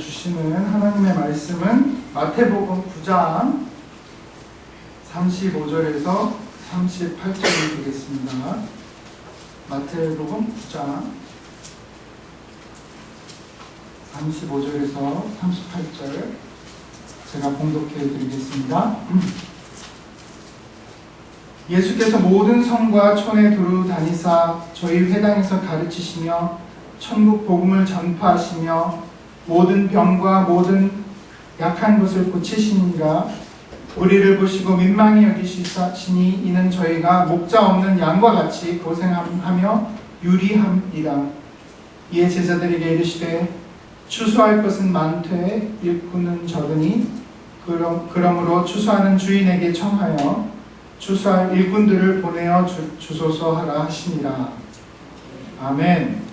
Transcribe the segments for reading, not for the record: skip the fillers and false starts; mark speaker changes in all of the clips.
Speaker 1: 주시는 하나님의 말씀은 마태복음 9장 35절에서 38절이 되겠습니다. 마태복음 9장 35절에서 38절 제가 봉독해 드리겠습니다. 예수께서 모든 성과 촌에 두루 다니사 저희 회당에서 가르치시며 천국 복음을 전파하시며 모든 병과 모든 약한 것을 고치시니라. 우리를 보시고 민망히 여기시니 이는 저희가 목자 없는 양과 같이 고생하며 유리함이라. 이에 제자들에게 이르시되 추수할 것은 많되 일꾼은 적으니 그러므로 추수하는 주인에게 청하여 추수할 일꾼들을 보내어 주소서 하라 하시니라. 아멘.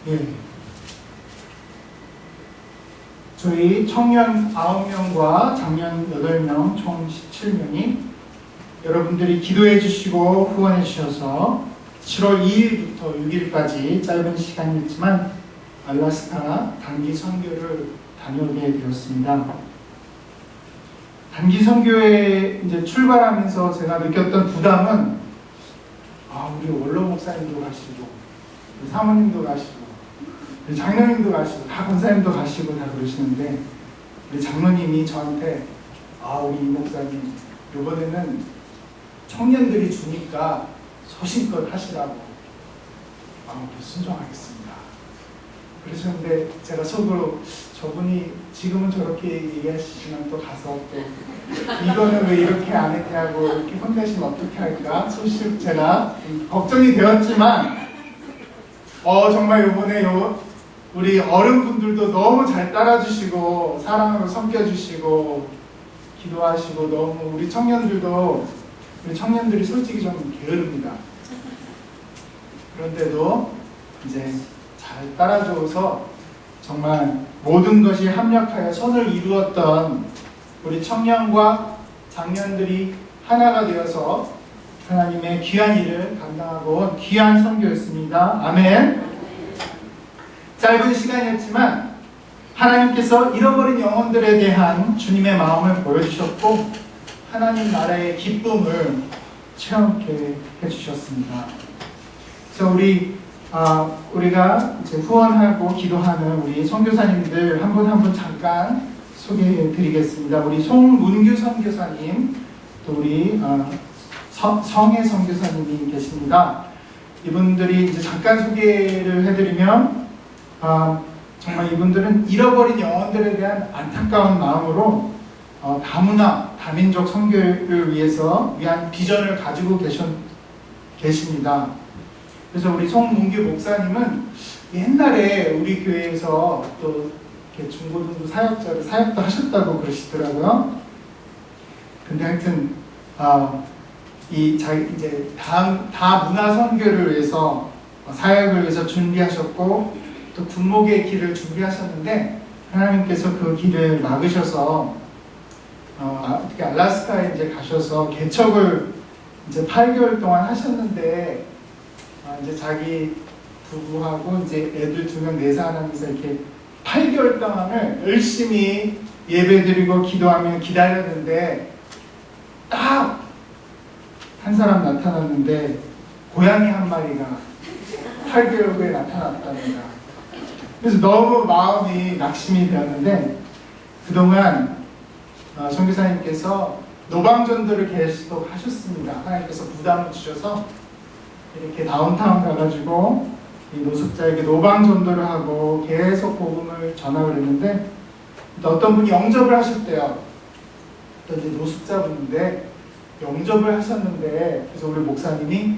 Speaker 1: 예. 저희 청년 9명과 장년 8명 총 17명이 여러분들이 기도해 주시고 후원해 주셔서 7월 2일부터 6일까지 짧은 시간이었지만 알라스카 단기 선교를 다녀오게 되었습니다. 단기 선교에 이제 출발하면서 제가 느꼈던 부담은 우리 원로 목사님도 가시고 사모님도 가시고 장로님도 가시고 다 권사님도 가시고 다 그러시는데 우리 장로님이 저한테 우리 이 목사님 이번에는 청년들이 주니까 소신껏 하시라고 순종하겠습니다. 그러셨는데 제가 속으로 저분이 지금은 저렇게 얘기하시지만 또 가서 또 이거는 왜 이렇게 안 했냐고 이렇게 혼내시면 어떻게 할까 솔직히 제가 걱정이 되었지만 정말 이번에 우리 어른분들도 너무 잘 따라주시고 사랑으로 섬겨주시고 기도하시고 너무 우리 청년들이 솔직히 좀 게으릅니다. 그런데도 이제 잘 따라줘서 정말 모든 것이 합력하여 선을 이루었던 우리 청년과 장년들이 하나가 되어서 하나님의 귀한 일을 감당하고 온 귀한 선교였습니다. 아멘. 짧은 시간이었지만 하나님께서 잃어버린 영혼들에 대한 주님의 마음을 보여주셨고 하나님 나라의 기쁨을 체험케 해주셨습니다. 그래서 우리가 이제 후원하고 기도하는 우리 선교사님들 한 분 한 분 잠깐 소개해 드리겠습니다. 우리 송문규 선교사님, 또 우리 성혜 선교사님이 계십니다. 이분들이 이제 잠깐 소개를 해드리면 정말 이분들은 잃어버린 영혼들에 대한 안타까운 마음으로 다문화, 다민족 선교를 위한 비전을 가지고 계십니다. 그래서 우리 송문규 목사님은 옛날에 우리 교회에서 또 중고등부 사역도 하셨다고 그러시더라고요. 근데 하여튼 이제 다문화 선교를 위해서 사역을 위해서 준비하셨고 또 군목의 길을 준비하셨는데 하나님께서 그 길을 막으셔서 특히 알라스카에 이제 가셔서 개척을 이제 8개월 동안 하셨는데 이제 자기 부부하고 이제 애들 2명 내사하면서 이렇게 8개월 동안을 열심히 예배드리고 기도하며 기다렸는데 딱 한 사람 나타났는데 고양이 한 마리가 8개월 후에 나타났답니다. 그래서 너무 마음이 낙심이 되었는데 그동안 선교사님께서 노방전도를 계속 하셨습니다. 하나님께서 부담을 주셔서 이렇게 다운타운 가가지고 이 노숙자에게 노방전도를 하고 계속 복음을 전하고 그랬는데 어떤 분이 영접을 하셨대요. 또 이제 노숙자분인데 영접을 하셨는데 그래서 우리 목사님이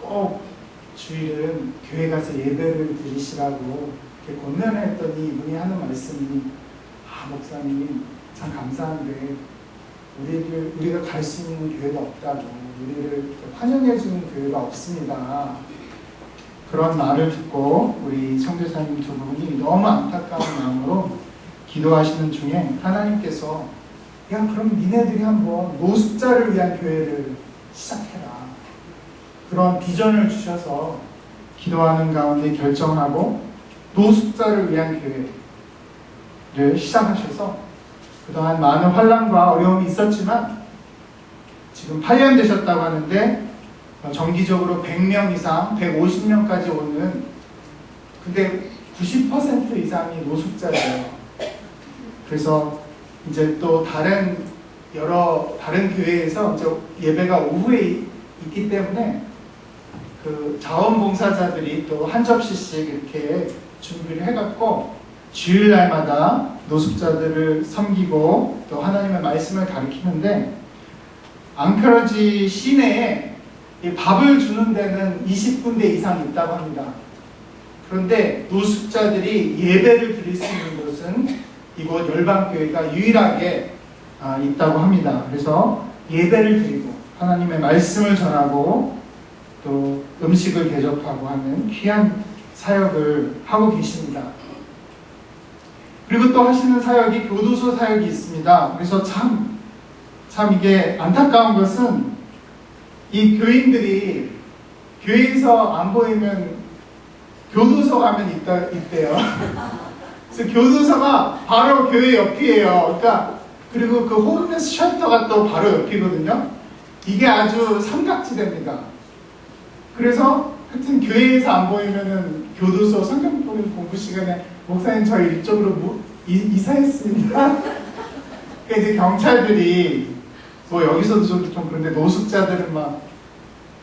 Speaker 1: 꼭 주일은 교회 가서 예배를 드리시라고 이렇게 권면했더니 이분이 하는 말씀이 목사님 참 감사한데 우리가 갈 수 있는 교회가 없다고 우리를 환영해주는 교회가 없습니다. 그런 말을 듣고 우리 선교사님 2분이 너무 안타까운 마음으로 기도하시는 중에 하나님께서 그럼 니네들이 한번 노숙자를 위한 교회를 시작해라. 그런 비전을 주셔서 기도하는 가운데 결정을 하고 노숙자를 위한 교회를 시작하셔서 그동안 많은 환난과 어려움이 있었지만 지금 8년 되셨다고 하는데 정기적으로 100명 이상, 150명까지 오는, 근데 90% 이상이 노숙자예요. 그래서 이제 또 다른 교회에서 이제 예배가 오후에 있기 때문에 그 자원봉사자들이 또 한 접시씩 이렇게 준비를 해갖고 주일날마다 노숙자들을 섬기고 또 하나님의 말씀을 가르치는데, 앙커러지 시내에 밥을 주는 데는 20군데 이상 있다고 합니다. 그런데 노숙자들이 예배를 드릴 수 있는 곳은 이곳 열방교회가 유일하게 있다고 합니다. 그래서 예배를 드리고 하나님의 말씀을 전하고 또 음식을 대접하고 하는 귀한 사역을 하고 계십니다. 그리고 또 하시는 사역이 교도소 사역이 있습니다. 그래서 참 이게 안타까운 것은 이 교인들이 교회에서 안 보이면 교도소 가면 있대요. 그래서 교도소가 바로 교회 옆이에요. 그러니까 그리고 그 홈리스 쉘터가 또 바로 옆이거든요. 이게 아주 삼각지대입니다. 그래서 하여튼 교회에서 안 보이면은 교도소 성경 보는 공부 시간에 목사님 저희 이쪽으로 이사했습니다. 그러니까 이제 경찰들이 뭐 여기서도 좀 그런데 노숙자들은 막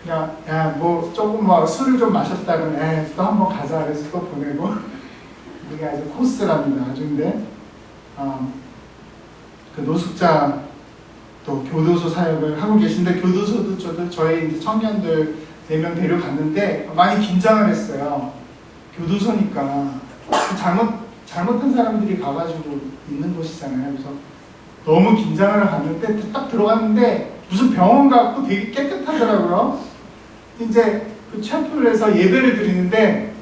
Speaker 1: 그냥 야 뭐 조금 뭐 술을 좀 마셨다 그러면 또 한번 가자 그래서 또 보내고 이게 아주 코스랍니다. 아주 근데 그 노숙자 또 교도소 사역을 하고 계신데, 교도소도 저희 이제 청년들 4명 데려갔는데 많이 긴장을 했어요. 교도소니까 잘못한 사람들이 가가지고 있는 곳이잖아요. 그래서 너무 긴장을 갔는데 딱 들어갔는데 무슨 병원 같고 되게 깨끗하더라고요. 이제 그 채플에서 예배를 드리는데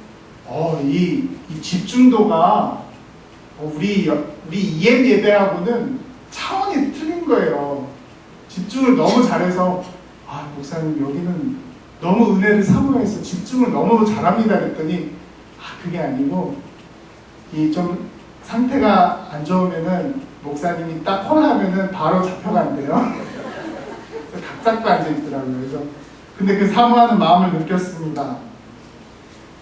Speaker 1: 이 집중도가 우리 EM 예배하고는 차원이 틀린 거예요. 집중을 너무 잘해서 목사님 여기는 너무 은혜를 사모해서 집중을 너무 잘합니다 그랬더니 그게 아니고 이 좀 상태가 안 좋으면은 목사님이 딱 콜하면은 바로 잡혀간대요. 각 잡고 앉아있더라고요. 그래서 근데 그 사모하는 마음을 느꼈습니다.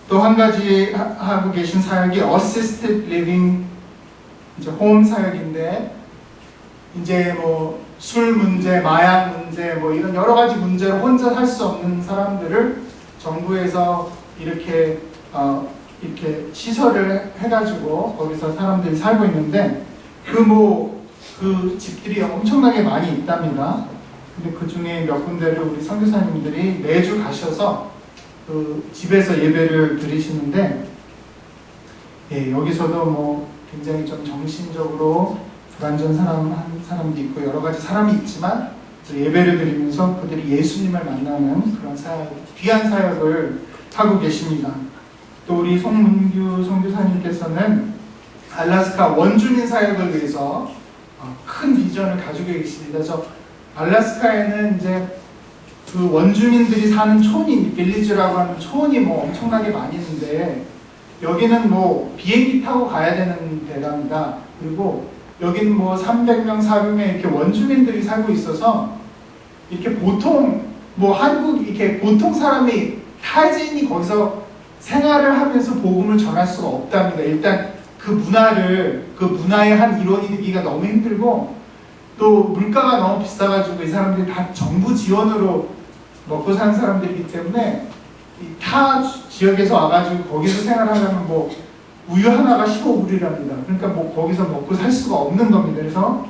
Speaker 1: 또 한 가지 하고 계신 사역이 Assisted Living 이제 홈 사역인데, 이제 뭐 술 문제, 마약 문제, 뭐 이런 여러 가지 문제를 혼자 할 수 없는 사람들을 정부에서 이렇게 시설을 해가지고 거기서 사람들이 살고 있는데 그 집들이 엄청나게 많이 있답니다. 근데 그 중에 몇 군데를 우리 선교사님들이 매주 가셔서 그 집에서 예배를 드리시는데, 여기서도 뭐 굉장히 좀 정신적으로 불완전한 사람도 있고 여러 가지 사람이 있지만 예배를 드리면서 그들이 예수님을 만나는 그런 사역, 귀한 사역을 하고 계십니다. 또 우리 송문규 선교사님께서는 알래스카 원주민 사역을 위해서 큰 비전을 가지고 계십니다. 그래서 알래스카에는 이제 그 원주민들이 사는 촌이, 빌리지라고 하는 촌이 뭐 엄청나게 많이 있는데, 여기는 뭐 비행기 타고 가야 되는 데랍니다. 그리고 여기는 뭐 300명, 400명 이렇게 원주민들이 살고 있어서 이렇게 보통 뭐 한국 이렇게 보통 사람이 타지인이 거기서 생활을 하면서 복음을 전할 수가 없답니다. 일단 그 문화의 한 일원이 되기가 너무 힘들고, 또 물가가 너무 비싸가지고 이 사람들이 다 정부 지원으로 먹고 사는 사람들이기 때문에 타 지역에서 와가지고 거기서 생활하려면 뭐 우유 하나가 15불이랍니다. 그러니까 뭐 거기서 먹고 살 수가 없는 겁니다. 그래서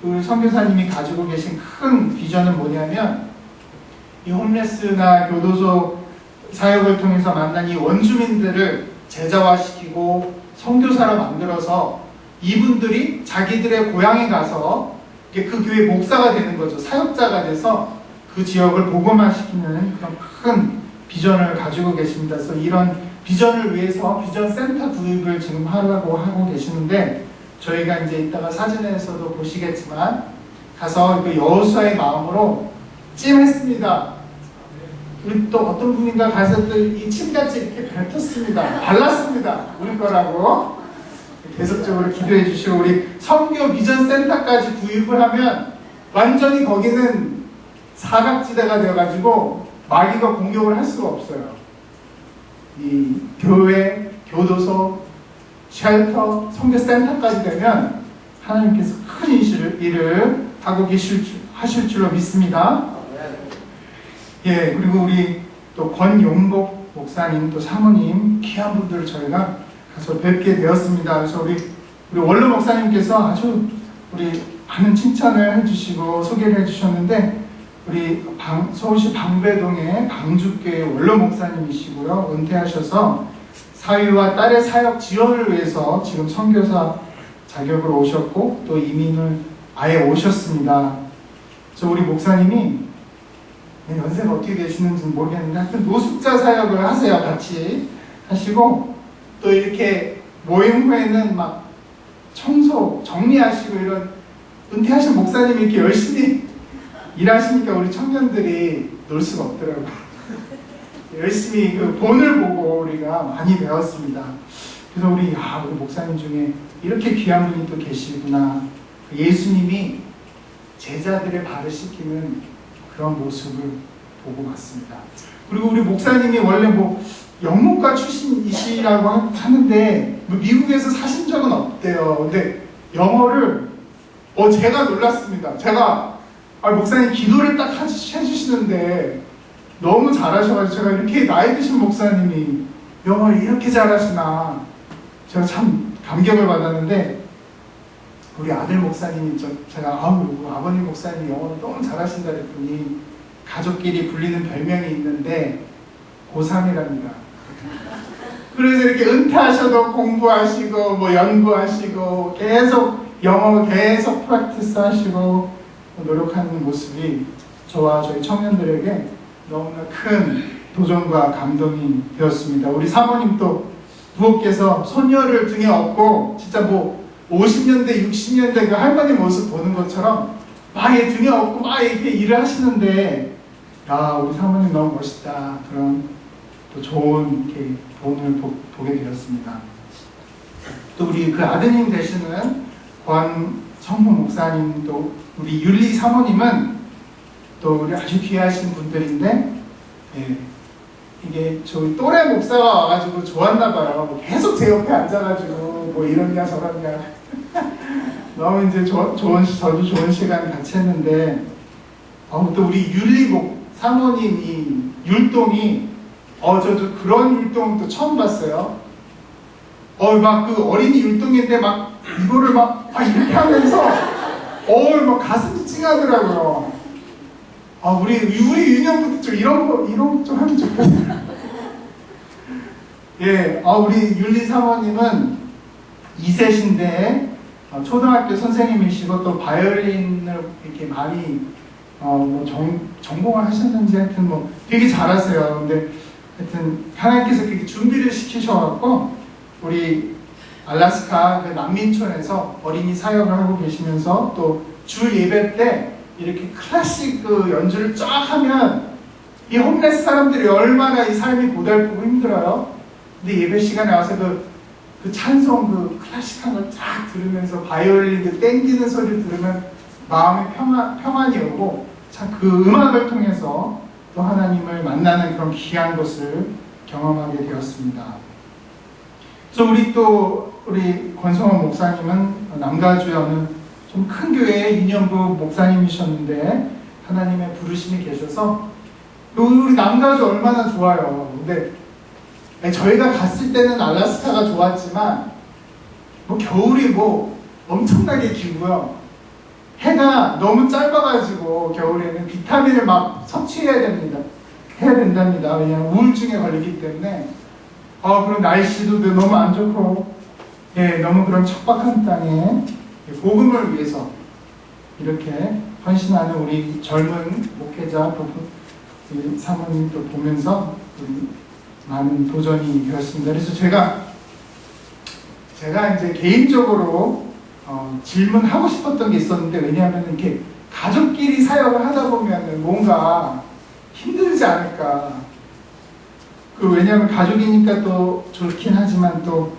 Speaker 1: 그 선교사님이 가지고 계신 큰 비전은 뭐냐면, 이 홈레스나 교도소 사역을 통해서 만난 이 원주민들을 제자화시키고 선교사로 만들어서 이분들이 자기들의 고향에 가서 그 교회 목사가 되는 거죠. 사역자가 돼서 그 지역을 복음화시키는 그런 큰 비전을 가지고 계십니다. 그래서 이런 비전을 위해서 비전 센터 구입을 지금 하려고 하고 계시는데, 저희가 이제 이따가 사진에서도 보시겠지만 가서 그 여호수아의 마음으로 찜했습니다. 우리 또 어떤 분인가 가서 또 이 침같이 이렇게 뱉었습니다. 발랐습니다. 우리 거라고. 계속적으로 기도해 주시고, 우리 선교 비전 센터까지 구입을 하면 완전히 거기는 사각지대가 되어가지고 마귀가 공격을 할 수가 없어요. 이 교회, 교도소, 쉘터, 선교 센터까지 되면 하나님께서 큰 일을 하고 하실 줄로 믿습니다. 예, 그리고 우리 또 권용복 목사님, 또 사모님, 귀한 분들을 저희가 가서 뵙게 되었습니다. 그래서 우리 원로 목사님께서 아주 우리 많은 칭찬을 해주시고 소개를 해주셨는데, 우리 서울시 방배동의 방주교회 원로 목사님이시고요. 은퇴하셔서 사위와 딸의 사역 지원을 위해서 지금 선교사 자격으로 오셨고, 또 이민을 아예 오셨습니다. 그래서 우리 목사님이 연세가 어떻게 되시는지는 모르겠는데 하여튼 노숙자 사역을 하세요. 같이 하시고, 또 이렇게 모임 후에는 막 청소, 정리하시고, 이런 은퇴하신 목사님이 이렇게 열심히 일하시니까 우리 청년들이 놀 수가 없더라고요. 열심히 그 본을 보고 우리가 많이 배웠습니다. 그래서 우리 목사님 중에 이렇게 귀한 분이 또 계시구나. 예수님이 제자들의 발을 씻기는 그런 모습을 보고 왔습니다. 그리고 우리 목사님이 원래 영문과 출신이시라고 하는데 미국에서 사신 적은 없대요. 근데 영어를 제가 놀랐습니다. 제가 목사님 기도를 딱 해주시는데 너무 잘하셔가지고, 제가 이렇게 나이 드신 목사님이 영어를 이렇게 잘하시나 제가 참 감격을 받았는데, 우리 아들 목사님이 제가 아버님 목사님이 영어를 너무 잘하신다 그랬더니 가족끼리 불리는 별명이 있는데 고3이랍니다. 그래서 이렇게 은퇴하셔도 공부하시고 연구하시고 계속 영어 계속 프랙티스 하시고 노력하는 모습이 저와 저희 청년들에게 너무나 큰 도전과 감동이 되었습니다. 우리 사모님도 부엌에서 손녀를 등에 업고 진짜 50년대, 60년대 그 할머니 모습 보는 것처럼 막 등에 업고 막 이렇게 일을 하시는데, 우리 사모님 너무 멋있다. 그런 또 좋은 이렇게 본을 보게 되었습니다. 또 우리 그 아드님 되시는 권성무 목사님, 또 우리 율리 사모님은 또 우리 아주 귀하신 분들인데, 이게 저희 또래 목사가 와가지고 좋았나 봐요. 계속 제 옆에 앉아가지고 이러냐 저러냐 너무 이제 저도 좋은 시간 같이 했는데, 또 우리 율리 사모님 이 율동이 저도 그런 율동도 처음 봤어요. 막 그 어린이 율동인데 막 이거를 막 이렇게 하면서 막 가슴이 찡하더라고요. 우리 유년부터 좀 이런 거 좀 하면 좋겠네요. 예, 우리 율리 사모님은 2세신데 초등학교 선생님이시고, 또 바이올린을 이렇게 많이 전공을 하셨는지 하여튼 되게 잘하세요. 근데 하여튼 하나님께서 그렇게 준비를 시키셔갖고 우리 알래스카 그 난민촌에서 어린이 사역을 하고 계시면서, 또 주 예배 때 이렇게 클래식 그 연주를 쫙 하면 이 홈레스 사람들이 얼마나 이 삶이 고달프고 힘들어요. 근데 예배 시간에 와서 그 찬송 그 클래식한 걸 쫙 들으면서 바이올린 그 땡기는 소리를 들으면 마음에 평안이 오고, 참 그 음악을 통해서 또 하나님을 만나는 그런 귀한 것을 경험하게 되었습니다. 그래서 우리 권성원 목사님은 남가주에 어느 좀 큰 교회의 유년부 목사님이셨는데 하나님의 부르심이 계셔서, 우리 남가주 얼마나 좋아요. 근데 저희가 갔을 때는 알래스카가 좋았지만 겨울이 엄청나게 길고요. 해가 너무 짧아가지고 겨울에는 비타민을 막 섭취해야 된답니다. 왜냐하면 우울증에 걸리기 때문에. 그럼 날씨도 너무 안 좋고, 너무 그런 척박한 땅에 복음을 위해서 이렇게 헌신하는 우리 젊은 목회자 사모님도 보면서 많은 도전이 되었습니다. 그래서 제가 이제 개인적으로 질문하고 싶었던 게 있었는데, 왜냐하면 이렇게 가족끼리 사역을 하다 보면 뭔가 힘든 힘들지 않을까. 왜냐하면 가족이니까 또 좋긴 하지만 또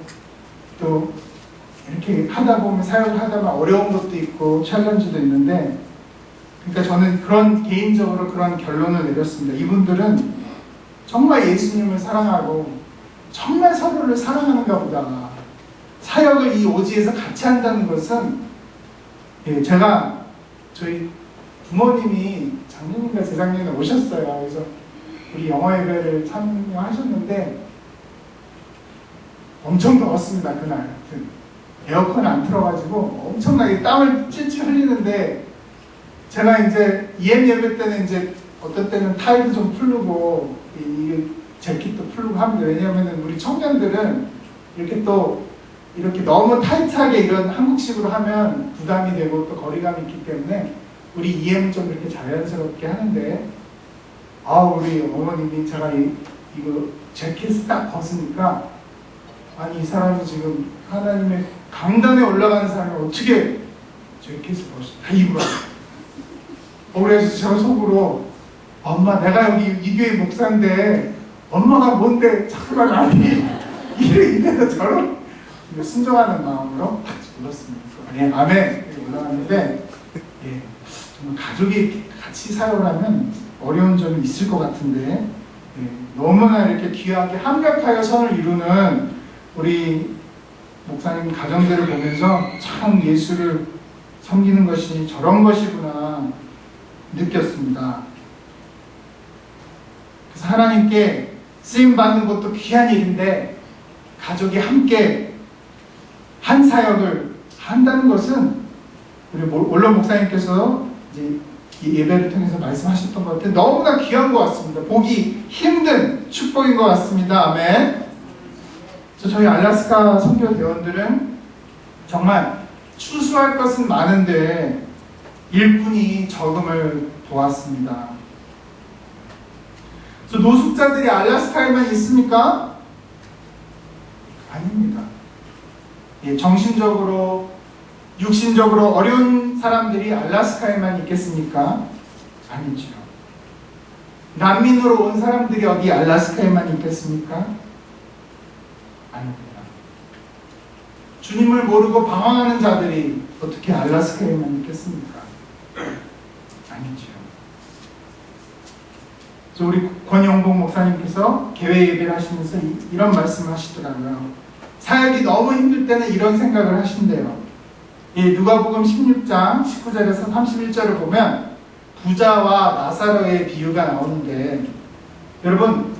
Speaker 1: 이렇게 하다 보면, 사역을 하다 보면 어려운 것도 있고 챌린지도 있는데, 그러니까 저는 개인적으로 그런 결론을 내렸습니다. 이분들은 정말 예수님을 사랑하고 정말 서로를 사랑하는가 보다. 사역을 이 오지에서 같이 한다는 것은, 제가 저희 부모님이 작년인가 재작년에 오셨어요. 그래서 우리 영어 예배를 참여하셨는데 엄청 더웠습니다. 그날 에어컨 안 틀어가지고 엄청나게 땀을 찔찔 흘리는데, 제가 이제 EM 예배 때는 이제 어떤 때는 타이도 좀 풀고 이 재킷도 풀고 합니다. 왜냐하면 우리 청년들은 이렇게 너무 타이트하게 이런 한국식으로 하면 부담이 되고 또 거리감이 있기 때문에 우리 EM은 좀 이렇게 자연스럽게 하는데, 우리 어머님이 제가 이거 재킷을 딱 벗으니까, 아니 이 사람이 지금 하나님의 강단에 올라가는 사람이 어떻게 재킷을 다 입으라. 그래서 제가 속으로, 엄마 내가 여기 이 교회 목사인데 엄마가 뭔데 자꾸만 아니 이래 입에서 저런 순종하는 마음으로 같이 불렀습니다. 아멘. 올라갔는데, 정말 가족이 같이 사역을 하면 어려운 점이 있을 것 같은데, 너무나 이렇게 귀하게 합력하여 선을 이루는 우리 목사님 가정들을 보면서 참 예수를 섬기는 것이 저런 것이구나 느꼈습니다. 그래서 하나님께 쓰임받는 것도 귀한 일인데, 가족이 함께 한 사역을 한다는 것은 우리 원로 목사님께서 이제 예배를 통해서 말씀하셨던 것 같아요. 너무나 귀한 것 같습니다. 보기 힘든 축복인 것 같습니다. 아멘. 저희 알래스카 선교 대원들은 정말 추수할 것은 많은데 일꾼이 적음을 보았습니다. 노숙자들이 알래스카에만 있습니까? 아닙니다. 정신적으로, 육신적으로 어려운 사람들이 알래스카에만 있겠습니까? 아니죠. 난민으로 온 사람들이 어디 알래스카에만 있겠습니까? 아닙니다. 주님을 모르고 방황하는 자들이 어떻게 알래스카에만 있겠습니까? 아니죠. 우리 권영복 목사님께서 개회 예배를 하시면서 이런 말씀을 하시더라고요. 사역이 너무 힘들 때는 이런 생각을 하신대요. 누가복음 16장 19절에서 31절을 보면 부자와 나사로의 비유가 나오는데, 여러분,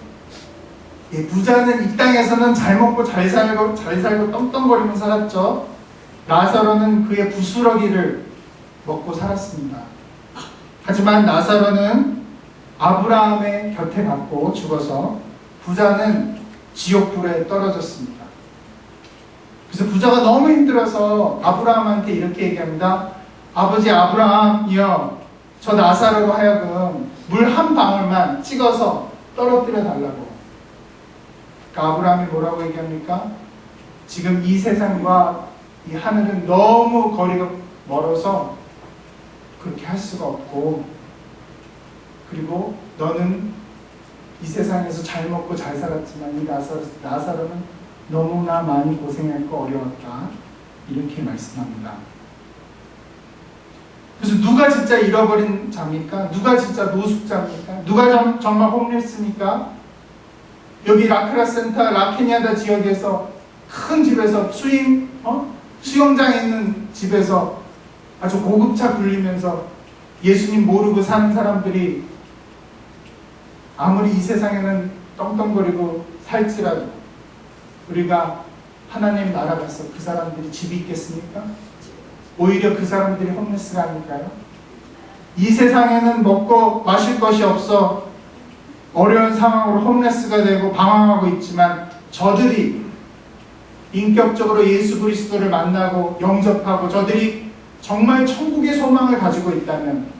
Speaker 1: 부자는 이 땅에서는 잘 먹고 잘 살고 떵떵거리며 살았죠. 나사로는 그의 부스러기를 먹고 살았습니다. 하지만 나사로는 아브라함의 곁에 갔고 죽어서, 부자는 지옥불에 떨어졌습니다. 그래서 부자가 너무 힘들어서 아브라함한테 이렇게 얘기합니다. 아버지 아브라함이여, 저 나사로로 하여금 물 한 방울만 찍어서 떨어뜨려 달라고. 그러니까 아브라함이 뭐라고 얘기합니까? 지금 이 세상과 이 하늘은 너무 거리가 멀어서 그렇게 할 수가 없고, 그리고 너는 이 세상에서 잘 먹고 잘 살았지만 이 나사로는 너무나 많이 고생했고 어려웠다. 이렇게 말씀합니다. 그래서 누가 진짜 잃어버린 자입니까? 누가 진짜 노숙자입니까? 누가 정말 홈리스입니까? 여기 라크라 센터, 라케니아다 지역에서 큰 집에서 수영장에 있는 집에서 아주 고급차 굴리면서 예수님 모르고 사는 사람들이 아무리 이 세상에는 떵떵거리고 살지라도 우리가 하나님 나라 가서 그 사람들이 집이 있겠습니까? 오히려 그 사람들이 홈리스가 아닐까요? 이 세상에는 먹고 마실 것이 없어 어려운 상황으로 홈리스가 되고 방황하고 있지만, 저들이 인격적으로 예수 그리스도를 만나고 영접하고 저들이 정말 천국의 소망을 가지고 있다면,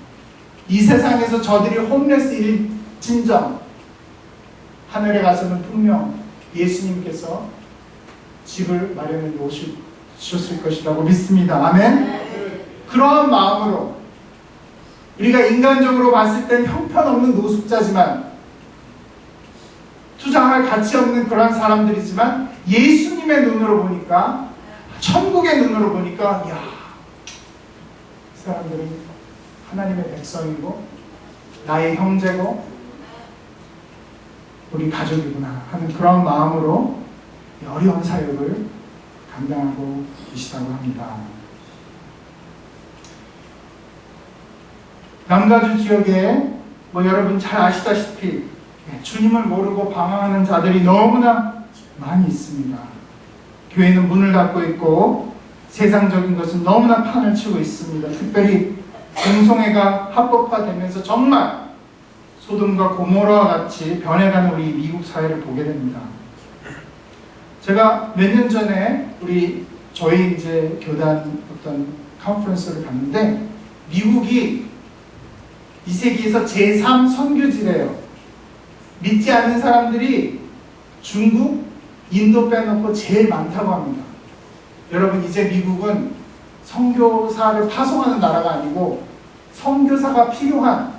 Speaker 1: 이 세상에서 저들이 홈리스일진정 하늘에 가서는 분명 예수님께서 집을 마련해 놓으셨을 것이라고 믿습니다. 아멘. 그러한 마음으로 우리가 인간적으로 봤을 땐 형편없는 노숙자지만 투자할 가치 없는 그런 사람들이지만 예수님의 눈으로 보니까, 천국의 눈으로 보니까, 이야, 이 사람들은 하나님의 백성이고 나의 형제고 우리 가족이구나 하는 그런 마음으로 어려운 사역을 감당하고 계시다고 합니다. 남가주 지역에 여러분 잘 아시다시피 주님을 모르고 방황하는 자들이 너무나 많이 있습니다. 교회는 문을 닫고 있고 세상적인 것은 너무나 판을 치고 있습니다. 특별히 공송회가 합법화되면서 정말 소돔과 고모라와 같이 변해가는 우리 미국 사회를 보게 됩니다. 제가 몇 년 전에 저희 이제 교단 어떤 컨퍼런스를 갔는데 미국이 이 세기에서 제3 선교지래요. 믿지 않는 사람들이 중국, 인도 빼놓고 제일 많다고 합니다. 여러분, 이제 미국은 선교사를 파송하는 나라가 아니고 선교사가 필요한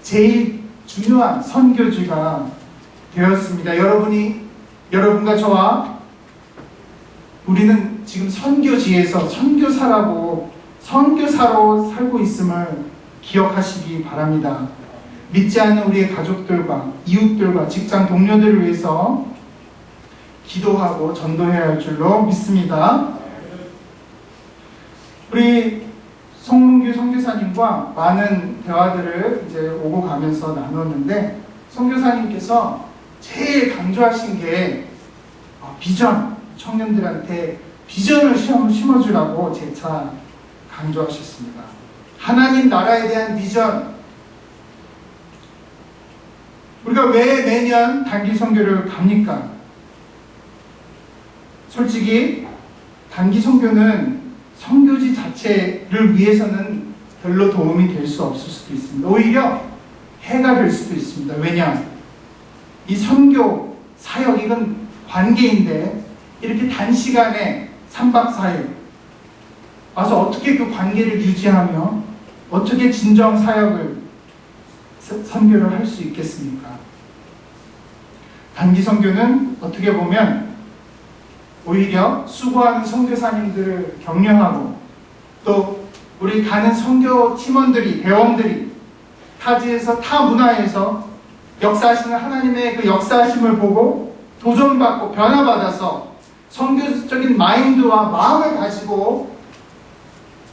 Speaker 1: 제일 중요한 선교지가 되었습니다. 여러분과 저와 우리는 지금 선교지에서 선교사로 살고 있음을 기억하시기 바랍니다. 믿지 않는 우리의 가족들과 이웃들과 직장 동료들을 위해서 기도하고 전도해야 할 줄로 믿습니다. 우리 송문규 선교사님과 많은 대화들을 이제 오고 가면서 나눴는데, 선교사님께서 제일 강조하신 게 비전, 청년들한테 비전을 심어주라고 재차 강조하셨습니다. 하나님 나라에 대한 비전. 우리가 왜 매년 단기 선교를 갑니까? 솔직히 단기 선교는 선교지 자체를 위해서는 별로 도움이 될 수 없을 수도 있습니다. 오히려 해가 될 수도 있습니다. 왜냐? 이 선교 사역, 이건 관계인데 이렇게 단시간에 3박 4일 와서 어떻게 그 관계를 유지하며 어떻게 진정 사역을 선교를 할 수 있겠습니까? 단기 선교는 어떻게 보면 오히려 수고하는 선교사님들을 격려하고, 또 우리 가는 선교 팀원들이, 배원들이 타지에서, 타 문화에서 역사하시는 하나님의 그 역사하심을 보고 도전받고 변화받아서 선교적인 마인드와 마음을 가지고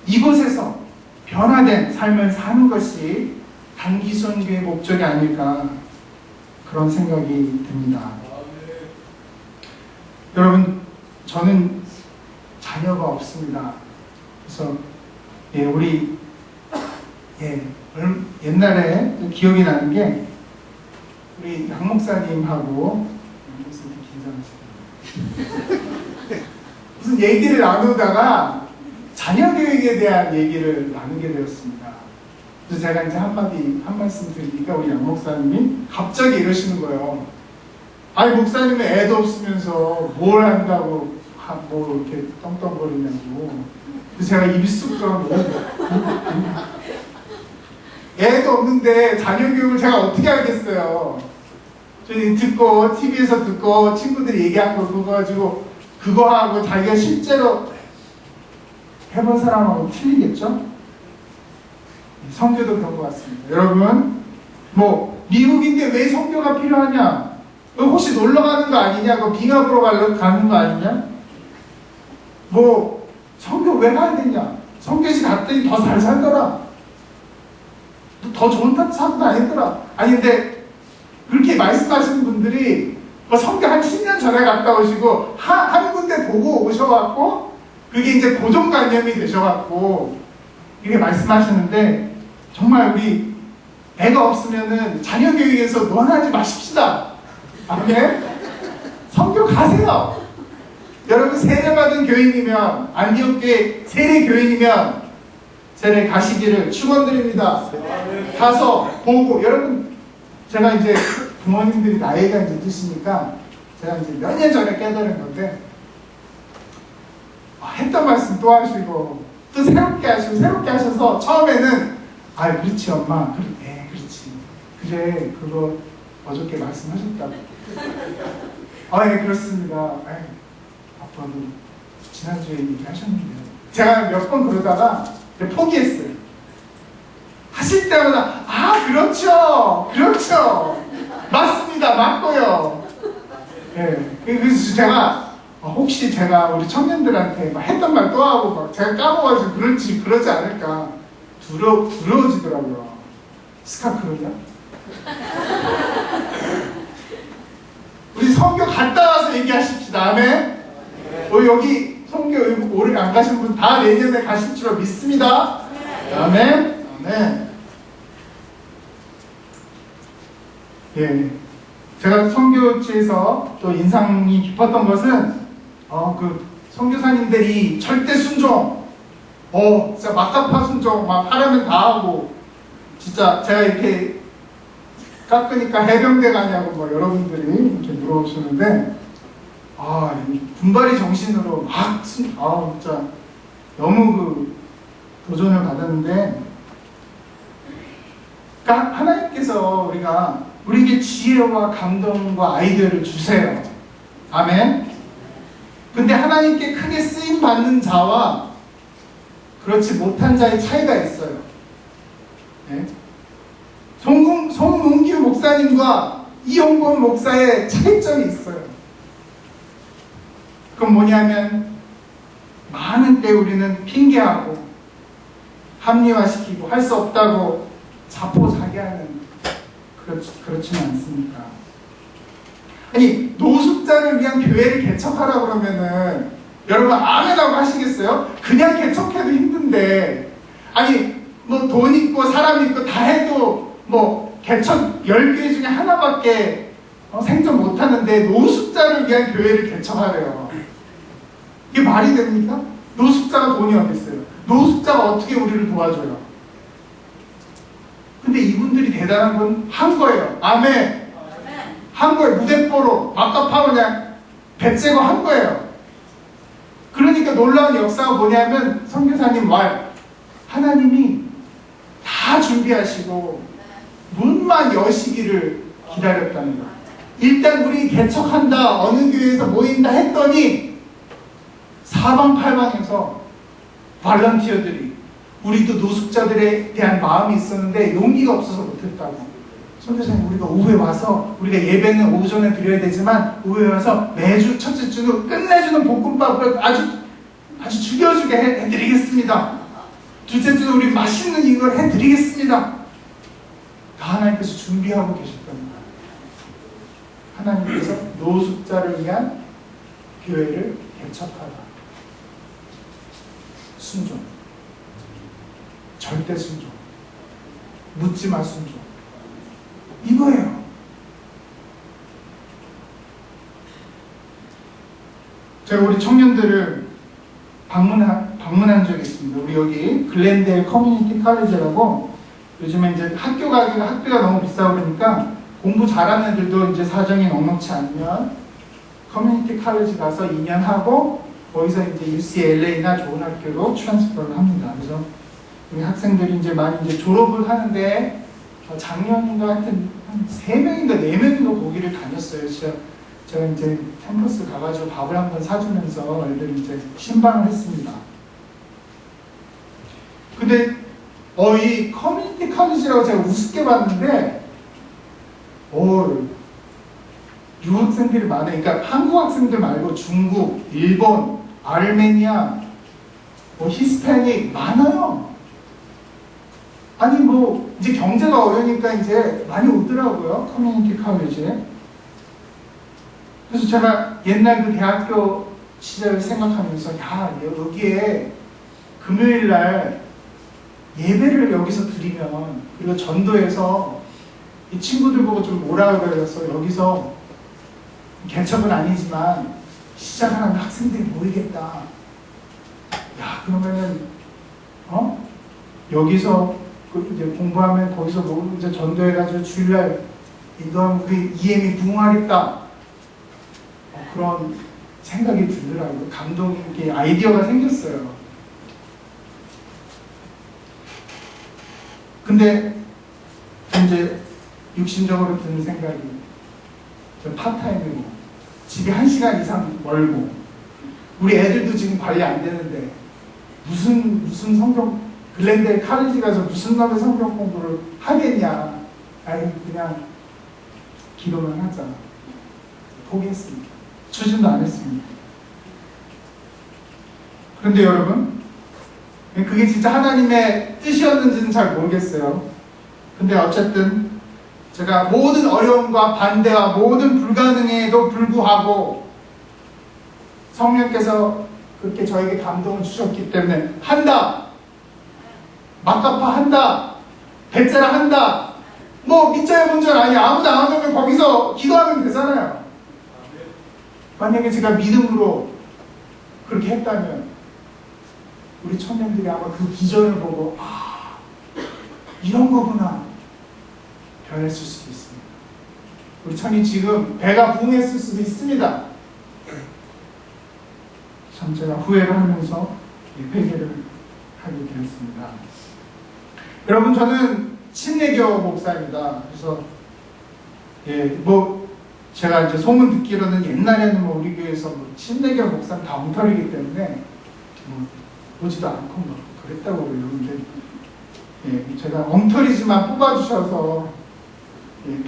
Speaker 1: 이곳에서 변화된 삶을 사는 것이 단기 선교의 목적이 아닐까, 그런 생각이 듭니다. 여러분, 저는 자녀가 없습니다. 그래서 우리 옛날에 기억이 나는 게, 우리 양 목사님하고 무슨 긴장하시네요. 무슨 얘기를 나누다가 자녀 교육에 대한 얘기를 나누게 되었습니다. 그래서 제가 이제 한 말씀 드리니까 우리 양 목사님이 갑자기 이러시는 거예요. 아니, 목사님은 애도 없으면서 뭘 한다고 뭐 이렇게 떵떵거리냐고. 그래서 제가 입이 쑥 들어가고, 애도 없는데 자녀 교육을 제가 어떻게 알겠어요. 저희 듣고, TV에서 듣고 친구들이 얘기한 거 그거 가지고 그거 하고 자기가 실제로 해본 사람하고 틀리겠죠? 선교도 그런 것 같습니다. 여러분, 미국인데 왜 선교가 필요하냐? 혹시 놀러 가는 거 아니냐? 빙하보러 가는 거 아니냐? 선교 왜 가야 되냐? 선교지 갔더니 더 잘 살더라. 더 좋은 삶 다녔더라. 아니, 근데 그렇게 말씀하시는 분들이 선교 한 10년 전에 갔다 오시고 한 군데 보고 오셔갖고 그게 이제 고정관념이 되셔갖고 이렇게 말씀하시는데, 정말 우리 애가 없으면은 자녀 교육에서 논하지 마십시다. 아멘? 선교 가세요. 여러분, 세례받은 교인이면, 안디옥교회 세례 교인이면 세례 가시기를 축원드립니다. 가서 보고, 여러분, 제가 이제 부모님들이 나이가 이제 드시니까 제가 이제 몇 년 전에 깨달은 건데, 했던 말씀 또 하시고 또 새롭게 하셔서 처음에는 그렇지 엄마, 그렇지, 그래, 그거 어저께 말씀하셨다고. 예, 그렇습니다. 아빠도 지난주에 얘기하셨는데요. 제가 몇 번 그러다가 포기했어요. 하실 때마다 그렇죠, 그렇죠, 맞습니다, 맞고요. 그래서 제가 혹시 제가 우리 청년들한테 했던 말 또 하고 막 제가 까먹어가지고 그러지 않을까 두려워지더라고요. 스카크로요? 우리 선교 갔다 와서 얘기하십시다. 아멘. 여기 선교 오래 안 가신 분 다 내년에 가실 줄 믿습니다. 아멘. 아멘. 제가 선교지에서 또 인상이 깊었던 것은 그 선교사님들이 절대 순종, 진짜 막가파 순종, 막 하려면 다 하고, 진짜 제가 이렇게 깎으니까 해병대 가냐고 뭐 여러분들이 이렇게 물어보시는데, 분발의 정신으로 막 진짜 너무 그 도전을 받았는데, 그러니까 하나님께서 우리에게 지혜와 감동과 아이디어를 주세요. 아멘. 근데 하나님께 크게 쓰임 받는 자와 그렇지 못한 자의 차이가 있어요. 송문규 목사님과 이용권 목사의 차이점이 있어요. 그건 뭐냐면 많은 때 우리는 핑계하고 합리화시키고 할 수 없다고 자포자기하는 그렇지는 않습니까? 아니, 노숙자를 위한 교회를 개척하라 그러면은 여러분 아멘하고 하시겠어요? 그냥 개척해도 힘든데, 아니 뭐 돈 있고 사람 있고 다 해도 뭐 개척 10개 중에 하나밖에 생존 못하는데 노숙자를 위한 교회를 개척하래요. 이게 말이 됩니까? 노숙자가 돈이 어디 있어요? 노숙자가 어떻게 우리를 도와줘요? 근데 이분들이 대단한 건 한 거예요. 아멘. 한 거예요. 무대뽀로 막가파고 그냥 배째고 한 거예요. 그러니까 놀라운 역사가 뭐냐면 선교사님 말, 하나님이 다 준비하시고 문만 여시기를 기다렸다는 거예요. 일단 우리 개척한다, 어느 교회에서 모인다 했더니 사방팔방에서 발런티어들이, 우리도 노숙자들에 대한 마음이 있었는데 용기가 없어서 못했다고. 선교사님, 우리가 오후에 와서, 우리가 예배는 오전에 드려야 되지만 오후에 와서 매주 첫째 주는 끝내주는 볶음밥을 아주 죽여주게 해드리겠습니다. 둘째 주는 우리 맛있는 이걸 해드리겠습니다. 다 하나님께서 준비하고 계셨답니다. 하나님께서 노숙자를 위한 교회를 개척하라. 순종, 절대 순종, 묻지마 순종, 이거예요. 제가 우리 청년들을 방문한 적이 있습니다. 우리 여기 글렌데일 커뮤니티 칼리지라고, 요즘에 이제 학비가 너무 비싸고 그러니까 공부 잘하는 애들도 이제 사정이 넉넉치 않으면 커뮤니티 칼리지 가서 2년 하고 거기서 이제 UCLA나 좋은 학교로 트랜스퍼를 합니다. 그래서 우리 학생들이 이제 많이 이제 졸업을 하는데, 작년인가 하여튼 한 3명인가 4명인가 거기를 다녔어요. 제가 이제 캠퍼스 가가지고 밥을 한번 사주면서 애들 이제 신방을 했습니다. 근데 이 커뮤니티 칼리지라고 제가 우습게 봤는데, 유학생들이 많아요. 그러니까 한국 학생들 말고 중국, 일본, 아르메니아, 히스패닉 많아요. 아니 뭐 이제 경제가 어려우니까 이제 많이 오더라고요, 커뮤니티 칼리지에. 그래서 제가 옛날 그 대학교 시절을 생각하면서, 여기에 금요일날 예배를 여기서 드리면, 그리고 전도해서 이 친구들 보고 좀 뭐라 그래서 여기서 개척은 아니지만 시작하는 학생들이 모이겠다. 그러면은 여기서 이제 공부하면 거기서 뭐 이제 전도해가지고 주일날 인도하면 우리 EM이 부흥하겠다. 그런 생각이 들더라고요. 감동이, 아이디어가 생겼어요. 근데 이제 육신적으로 드는 생각이, 저 파타임이고 집이 1시간 이상 멀고 우리 애들도 지금 관리 안 되는데 무슨 성경 글렌델 카리지 가서 무슨 놈의 성경 공부를 하겠냐. 아니 그냥 기도만 하자. 포기했습니다. 추진도 안 했습니다. 그런데 여러분, 그게 진짜 하나님의 뜻이었는지는 잘 모르겠어요. 근데 어쨌든 제가 모든 어려움과 반대와 모든 불가능에도 불구하고 성령께서 그렇게 저에게 감동을 주셨기 때문에 한다! 마카파 한다! 베테라 한다! 뭐 믿자야 본전 아니야. 아무도 안 오면 거기서 기도하면 되잖아요. 만약에 제가 믿음으로 그렇게 했다면 우리 청년들이 아마 그 비전을 보고 이런 거구나 변했을 수도 있습니다. 우리 청이 지금 배가 부응했을 수도 있습니다. 참 제가 후회를 하면서 회개를 하게 되었습니다. 여러분 저는 침례교 목사입니다. 그래서 제가 이제 소문 듣기로는 옛날에는 우리 교회에서 침례교 목사는 다 엉터리이기 때문에 오지도 않고 그랬다고 그러는데 제가 엉터리지만 뽑아주셔서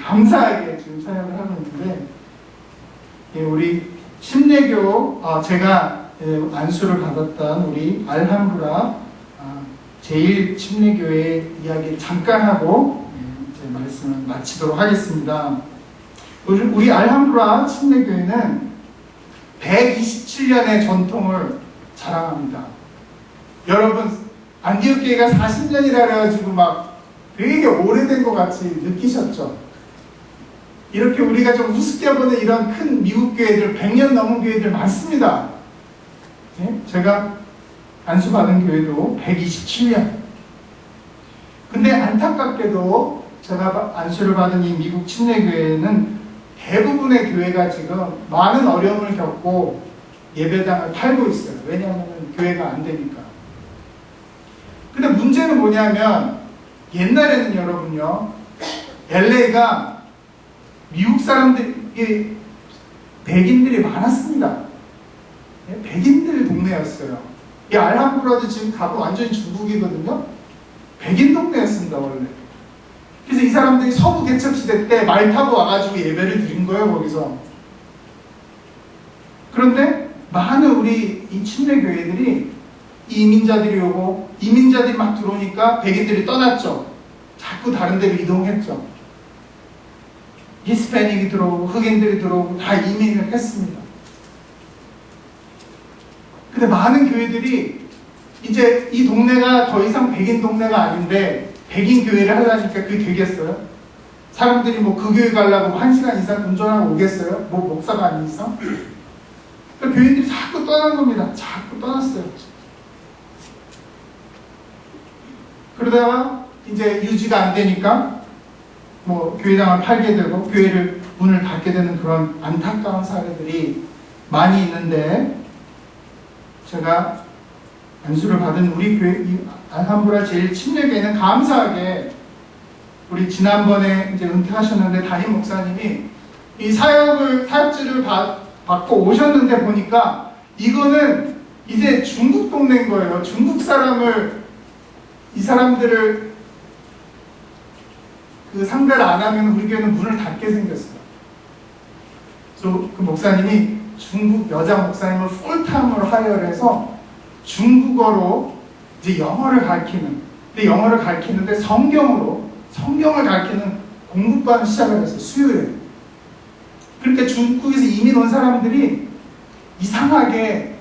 Speaker 1: 감사하게 지금 사역을 하고 있는데 우리 침례교 제가 안수를 받았던 우리 알함브라 제1침례교회 이야기 잠깐 하고 제 말씀을 마치도록 하겠습니다. 우리 알함브라 침례교회는 127년의 전통을 자랑합니다. 여러분 안디옥 교회가 40년이라 그래가지고 되게 오래된 것 같이 느끼셨죠? 이렇게 우리가 좀 우습게 보는 이런 큰 미국 교회들 100년 넘은 교회들 많습니다. 제가 안수받은 교회도 127년. 근데 안타깝게도 제가 안수를 받은 이 미국 침례교회는 대부분의 교회가 지금 많은 어려움을 겪고 예배당을 팔고 있어요. 왜냐하면 교회가 안 되니까. 근데 문제는 뭐냐면 옛날에는 여러분요, LA가 미국 사람들이 백인들이 많았습니다. 백인들 동네였어요. 이 알함브라도 지금 가고 완전히 중국이거든요. 백인 동네였습니다 원래. 그래서 이 사람들이 서부 개척시대 때 말 타고 와가지고 예배를 드린 거예요 거기서. 그런데 많은 우리 이 침례교회들이 이민자들이 오고 이민자들이 막 들어오니까 백인들이 떠났죠. 자꾸 다른 데로 이동했죠. 히스패닉이 들어오고 흑인들이 들어오고 다 이민을 했습니다. 근데 많은 교회들이 이제 이 동네가 더 이상 백인 동네가 아닌데 백인 교회를 하려니까 그게 되겠어요? 사람들이 그 교회 가려고 1시간 이상 운전하고 오겠어요? 목사가 아닌 이상? 그러니까 교인들이 자꾸 떠난 겁니다. 자꾸 떠났어요. 그러다가 이제 유지가 안 되니까 교회당을 팔게 되고 교회를 문을 닫게 되는 그런 안타까운 사례들이 많이 있는데, 제가 안수를 받은 우리 교회 알함브라 제1침례교회는 감사하게 우리 지난번에 이제 은퇴하셨는데 담임 목사님이 이 사역지를 받고 오셨는데 보니까 이거는 이제 중국 동네인 거예요. 중국 이 사람들을 상대를 안 하면 우리 교회는 문을 닫게 생겼어요. 그래서 그 목사님이 중국 여자 목사님을 풀타임으로 하이어를 해서 중국어로 이제 영어를 가르치는, 근데 영어를 가르치는데 성경을 가르치는 공부반을 시작을 했어요. 수요일에. 그러니까 중국에서 이민 온 사람들이 이상하게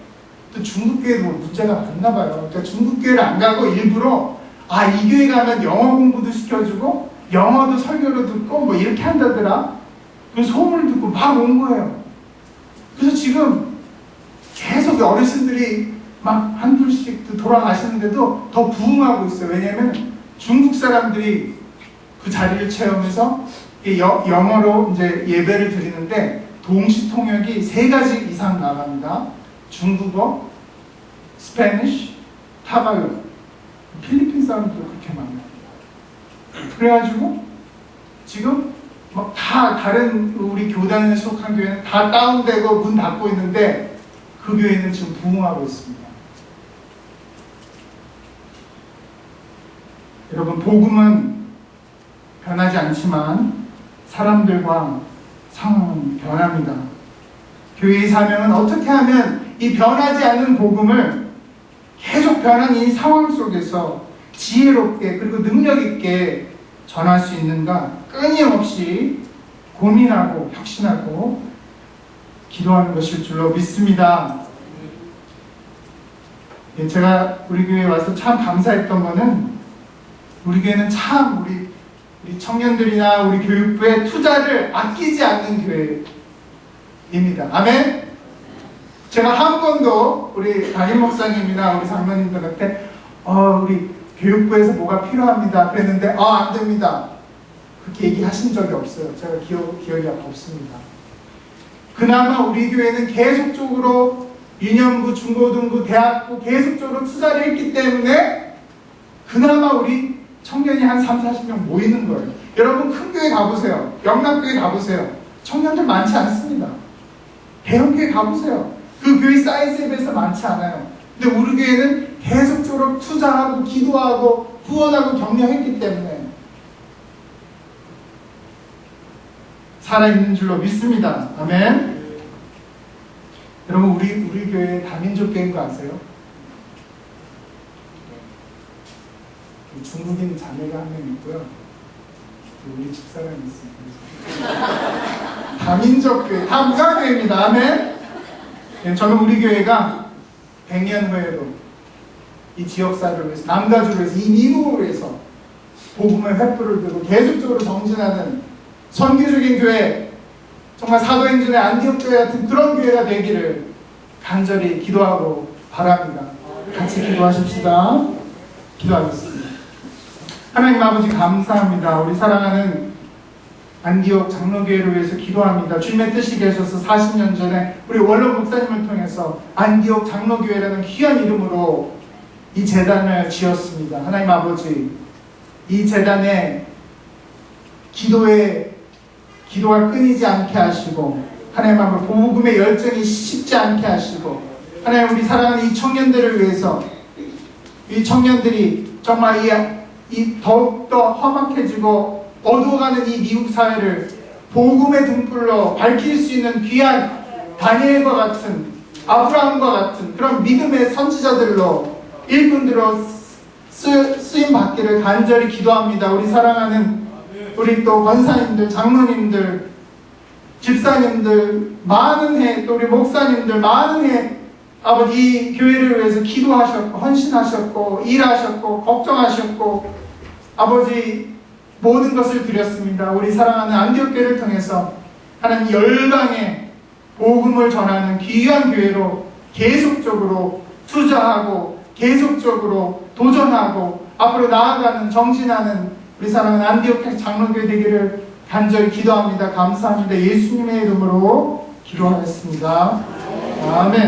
Speaker 1: 또 중국 교회도 문제가 많나 봐요. 그러니까 중국 교회를 안 가고 일부러 이 교회 가면 영어 공부도 시켜주고 영어도 설교로 듣고 이렇게 한다더라. 그 소문을 듣고 막 온 거예요. 그래서 지금 계속 어르신들이 막 한둘씩 돌아가시는데도 더 부흥하고 있어요. 왜냐하면 중국 사람들이 그 자리를 체험해서 영어로 이제 예배를 드리는데 동시 통역이 3가지 이상 나갑니다. 중국어, 스페니쉬, 타갈로. 필리핀 사람들도 그렇게 많아요. 그래가지고 지금 막 다 다른 우리 교단에 속한 교회는 다 다운되고 문 닫고 있는데 그 교회는 지금 부흥하고 있습니다. 여러분, 복음은 변하지 않지만 사람들과 상황은 변합니다. 교회의 사명은 어떻게 하면 이 변하지 않는 복음을 계속 변한 이 상황 속에서 지혜롭게 그리고 능력 있게 전할 수 있는가 끊임없이 고민하고 혁신하고 기도하는 것일 줄로 믿습니다. 제가 우리 교회에 와서 참 감사했던 거는 우리 교회는 참 우리 청년들이나 우리 교육부의 투자를 아끼지 않는 교회입니다. 아멘? 제가 한 번도 우리 담임 목사님이나 우리 장로님들한테 우리 교육부에서 뭐가 필요합니다 그랬는데 안 됩니다 그렇게 얘기하신 적이 없어요. 제가 기억이 없습니다. 그나마 우리 교회는 계속적으로 유년부, 중고등부, 대학부 계속적으로 투자를 했기 때문에 그나마 우리 청년이 한 30-40명 모이는 거예요. 여러분 큰 교회 가보세요. 영락교회 가보세요. 청년들 많지 않습니다. 대형교회 가보세요. 그 교회 사이즈에 비해서 많지 않아요. 근데 우리 교회는 계속적으로 투자하고 기도하고 후원하고 격려했기 때문에 살아있는 줄로 믿습니다. 아멘. 여러분 우리 교회 다민족 교회인 거 아세요? 중국인 자매가 한 명 있고요. 우리 집사람이 있습니다. 다민족 교회, 다 무가교회입니다. 아멘. 저는 우리 교회가 100년 후에도 이 지역사를 위해서, 남가주를 위해서, 이 미국을 위해서 복음의 횃불을 들고 계속적으로 정진하는 선교적인 교회, 정말 사도행전의 안디옥 교회 같은 그런 교회가 되기를 간절히 기도하고 바랍니다. 같이 기도하십시다. 기도하겠습니다. 하나님 아버지 감사합니다. 우리 사랑하는 안디옥 장로교회를 위해서 기도합니다. 주님의 뜻이 계셔서 40년 전에 우리 원로 목사님을 통해서 안디옥 장로교회라는 귀한 이름으로 이 재단을 지었습니다. 하나님 아버지, 이 재단에 기도가 끊이지 않게 하시고, 하나님 아버지 복음의 열정이 식지 않게 하시고, 하나님 우리 사랑하는 이 청년들을 위해서, 이 청년들이 정말 이 더욱더 험악해지고 어두워가는 이 미국 사회를 복음의 등불로 밝힐 수 있는 귀한 다니엘과 같은, 아브라함과 같은 그런 믿음의 선지자들로 일꾼들로 쓰임 받기를 간절히 기도합니다. 우리 사랑하는 우리 또 권사님들, 장로님들, 집사님들 많은 해, 또 우리 목사님들 많은 해 아버지 이 교회를 위해서 기도하셨고 헌신하셨고 일하셨고 걱정하셨고 아버지 모든 것을 드렸습니다. 우리 사랑하는 안디옥교회를 통해서 하나님 열방에 복음을 전하는 귀한 교회로 계속적으로 투자하고 계속적으로 도전하고 앞으로 나아가는 정진하는 우리 사랑하는 안디옥 장로교회 되기를 간절히 기도합니다. 감사합니다. 예수님의 이름으로 기도하겠습니다. 아멘.